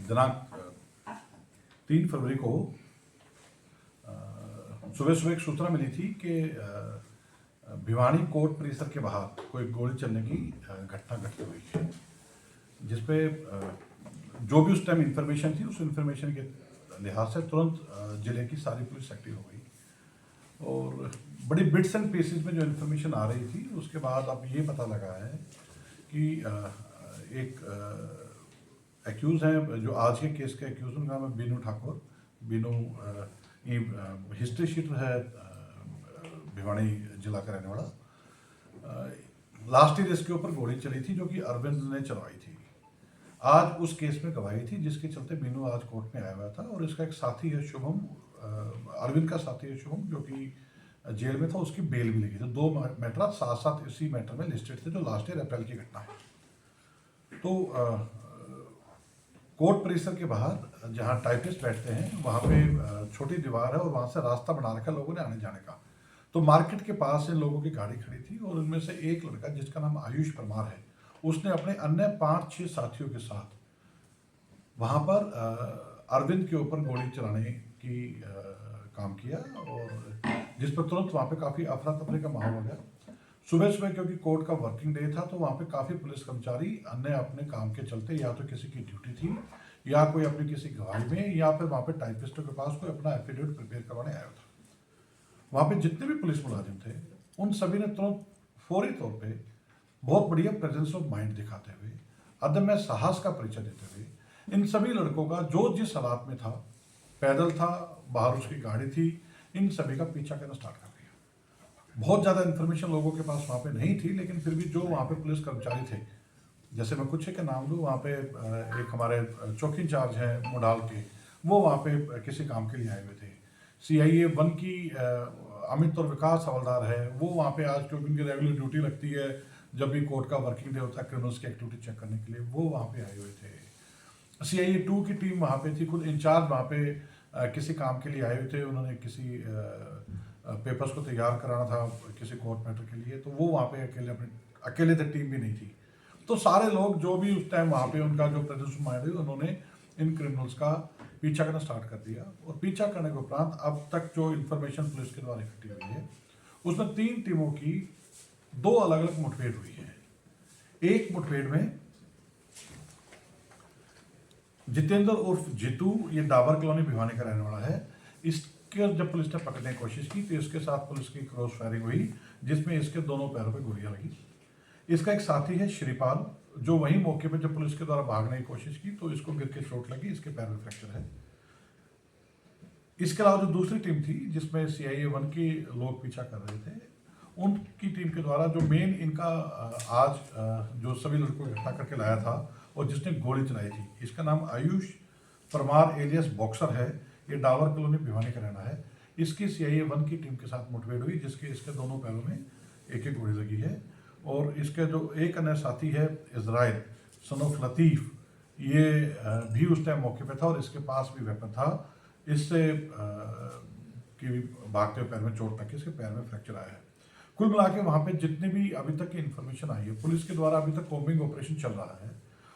दिनांक 3 फरवरी को सुबह सुबह एक सूचना मिली थी कि भिवानी कोर्ट परिसर के बाहर कोई गोली चलने की घटना घटित हुई है, जिसपे जो भी उस टाइम इंफॉर्मेशन थी उस इंफॉर्मेशन के लिहाज से तुरंत जिले की सारी पुलिस एक्टिव हो गई और बड़ी बिट्स एंड पीसेस में जो इन्फॉर्मेशन आ रही थी उसके बाद अब ये पता लगा है कि एक एक्यूज हैं जो आज के केस के एक्यूज, उनका नाम है बीनू ठाकुर। बीनू हिस्ट्री शीटर है, भिवानी जिला का रहने वाला। लास्ट ईयर इसके ऊपर गोली चली थी जो कि अरविंद ने चलवाई थी। आज उस केस में गवाही थी जिसके चलते बीनू आज कोर्ट में आया हुआ था और इसका एक साथी है शुभम, अरविंद का साथी है शुभम, जो कि जेल में था, उसकी बेल भी लगी थी। दो मैटर साथ साथ इसी मैटर में लिस्टेड थे जो लास्ट ईयर अप्रैल की घटना है। तो कोर्ट परिसर के बाहर जहाँ टाइपिस्ट बैठते हैं वहाँ पे छोटी दीवार है और वहाँ से रास्ता बना रखा लोगों ने आने जाने का। तो मार्केट के पास से लोगों की गाड़ी खड़ी थी और उनमें से एक लड़का जिसका नाम आयुष परमार है, उसने अपने अन्य 5-6 साथियों के साथ वहाँ पर अरविंद के ऊपर गोली चलाने की काम किया और जिस पर तुरंत वहाँ पे काफ़ी अफरा तफरी का माहौल हो गया। सुबह सुबह क्योंकि कोर्ट का वर्किंग डे था तो वहाँ पे काफ़ी पुलिस कर्मचारी अन्य अपने काम के चलते या तो किसी की ड्यूटी थी या कोई अपनी किसी गवाही में या फिर वहाँ पे टाइपिस्टों के पास कोई अपना एफिडेविट प्रिपेयर करवाने आया था। वहाँ पे जितने भी पुलिस मुलाजिम थे उन सभी ने तुरंत फौरी तौर पर बहुत बढ़िया प्रेजेंस ऑफ माइंड दिखाते हुए, अदम्य साहस का परिचय देते हुए इन सभी लड़कों का जो जिस हालात में था, पैदल था, बाहर उसकी गाड़ी थी, इन सभी का पीछा करना स्टार्ट कर दिया। बहुत ज़्यादा इन्फॉर्मेशन लोगों के पास वहाँ पे नहीं थी, लेकिन फिर भी जो वहाँ पे पुलिस कर्मचारी थे, जैसे मैं कुछ के नाम लूँ, वहाँ पे एक हमारे चौकी इंचार्ज हैं मोडाल के, वो वहाँ पे किसी काम के लिए आए हुए थे। CIA 1 की अमित और विकास हवलदार है, वो वहाँ पे आज क्योंकि उनकी रेगुलर ड्यूटी लगती है, जब भी कोर्ट का वर्किंग डे होता है क्रिमिनल्स की एक्टिविटी चेक करने के लिए, वो वहाँ पे आए हुए थे। CIA 2 की टीम वहाँ पे थी, खुद इंचार्ज वहाँ पे किसी काम के लिए आए हुए थे, उन्होंने किसी पेपर्स को तैयार कराना था किसी कोर्ट मैटर के लिए, तो वो वहाँ पे अकेले थे, टीम भी नहीं थी। तो सारे लोग जो भी उस टाइम वहाँ पे उनका जो प्रेजेंस माइंड है, उन्होंने इन क्रिमिनल्स का पीछा करना स्टार्ट कर दिया और पीछा करने के उपरांत अब तक जो इन्फॉर्मेशन पुलिस के द्वारा इकट्ठी हुई है उसमें 3 टीमों की 2 अलग अलग मुठभेड़ हुई है। एक मुठभेड़ में जितेंद्र उर्फ जीतू, ये डाबर कॉलोनी भिवानी का रहने वाला है, इसके जब पुलिस ने पकड़ने की कोशिश की तो इसके साथ पुलिस की क्रॉस फायरिंग हुई जिसमें इसके दोनों पैरों पे गोलियां लगी। इसका एक साथी है श्रीपाल, जो वही मौके पे जब पुलिस के द्वारा भागने की कोशिश की तो इसको गिर के चोट लगी, इसके पैर में फ्रैक्चर है। इसके अलावा जो दूसरी टीम थी जिसमें CIA 1 के लोग पीछा कर रहे थे, उनकी टीम के द्वारा जो मेन इनका आज जो सभी लड़कों को इकट्ठा करके लाया था और जिसने गोली चलाई थी, इसका नाम आयुष परमार एलियस बॉक्सर है, ये डावर कॉलोनी भिवानी का रहना है। इसकी CIA 1 की टीम के साथ मुठभेड़ हुई जिसके इसके दोनों पैरों में एक एक गोली लगी है और इसके जो एक अन्य साथी है इजराइल सन ऑफ लतीफ़, ये भी उस टाइम मौके पे था और इसके पास भी वेपन था। इससे कि भागते हुए पैर में चोट लग के इसके पैर में फ्रैक्चर आया है। कुल मिला के वहाँ पे जितनी भी अभी तक की इन्फॉर्मेशन आई है, पुलिस के द्वारा अभी तक कॉम्बिंग ऑपरेशन चल रहा है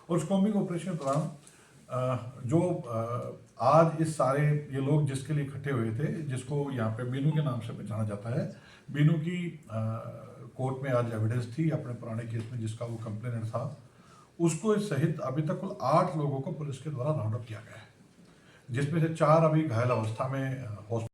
और उस कॉम्बिंग ऑपरेशन के दौरान जो आज इस सारे ये लोग जिसके लिए इकट्ठे हुए थे, जिसको यहाँ पे बीनू के नाम से पहचाना जाता है, बीनू की कोर्ट में आज एविडेंस थी अपने पुराने केस में जिसका वो कंप्लेनेंट था, उसको सहित अभी तक कुल 8 लोगों को पुलिस के द्वारा राउंड अप किया गया है, जिसमें से 4 अभी घायल अवस्था में हॉस्पिटल